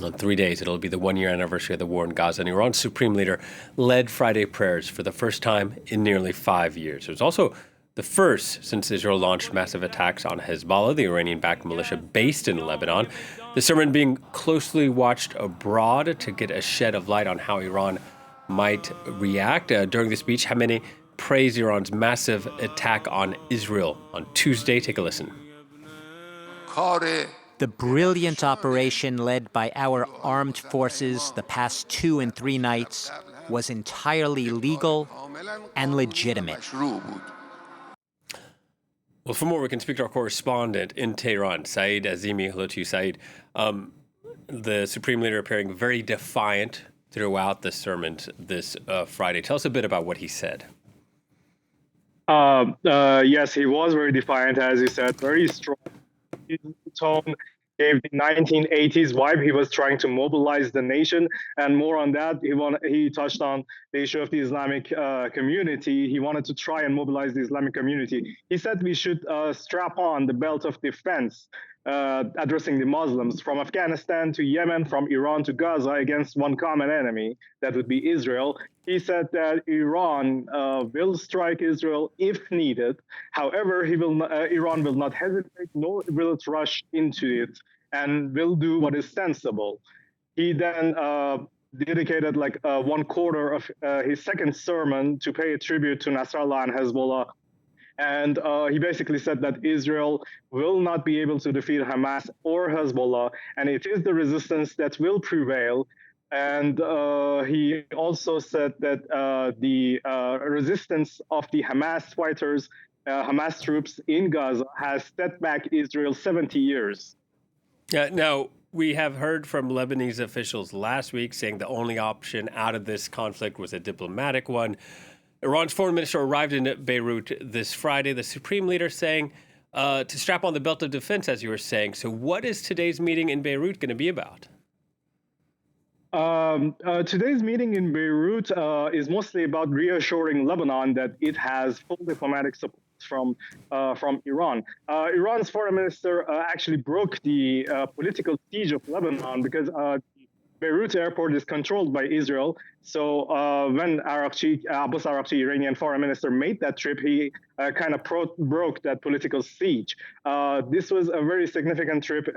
In 3 days, it'll be the one-year anniversary of the war in Gaza, and Iran's supreme leader led Friday prayers for the first time in nearly 5 years. It was also the first since Israel launched massive attacks on Hezbollah, the Iranian-backed militia based in Lebanon. The sermon being closely watched abroad to get a shed of light on how Iran might react. During the speech, Khamenei praised Iran's massive attack on Israel on Tuesday. Take a listen. The brilliant operation led by our armed forces the past 2 and 3 nights was entirely legal and legitimate. Well, for more, we can speak to our correspondent in Tehran, Saeed Azimi. Hello to you, Saeed. The Supreme Leader appearing very defiant throughout the sermon this Friday. Tell us a bit about what he said. Yes, he was very defiant, as you said, very strong. His tone gave the 1980s vibe. He was trying to mobilize the nation, and more on that, he touched on the issue of the Islamic community. He wanted to try and mobilize the Islamic community. He said we should strap on the belt of defense, addressing the Muslims from Afghanistan to Yemen, from Iran to Gaza, against one common enemy, that would be Israel. He said that Iran will strike Israel if needed. However, Iran will not hesitate, nor will it rush into it, and will do what is sensible. He then dedicated one quarter of his second sermon to pay a tribute to Nasrallah and Hezbollah. And he basically said that Israel will not be able to defeat Hamas or Hezbollah, and it is the resistance that will prevail. And he also said that the resistance of the Hamas fighters, Hamas troops in Gaza, has set back Israel 70 years. Now, we have heard from Lebanese officials last week saying the only option out of this conflict was a diplomatic one. Iran's foreign minister arrived in Beirut this Friday. The supreme leader saying to strap on the belt of defense, as you were saying. So what is today's meeting in Beirut going to be about? Today's meeting in Beirut is mostly about reassuring Lebanon that it has full diplomatic support from Iran. Iran's foreign minister actually broke the political siege of Lebanon because Beirut airport is controlled by Israel. So when Abbas Araghchi, Iranian foreign minister, made that trip, he kind of broke that political siege. This was a very significant trip,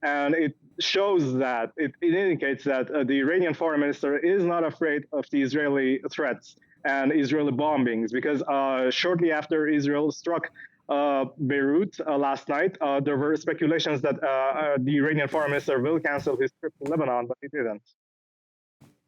and it shows that, it indicates that the Iranian foreign minister is not afraid of the Israeli threats and Israeli bombings, because shortly after Israel struck Beirut last night, there were speculations that the Iranian foreign minister will cancel his trip to Lebanon, but he didn't.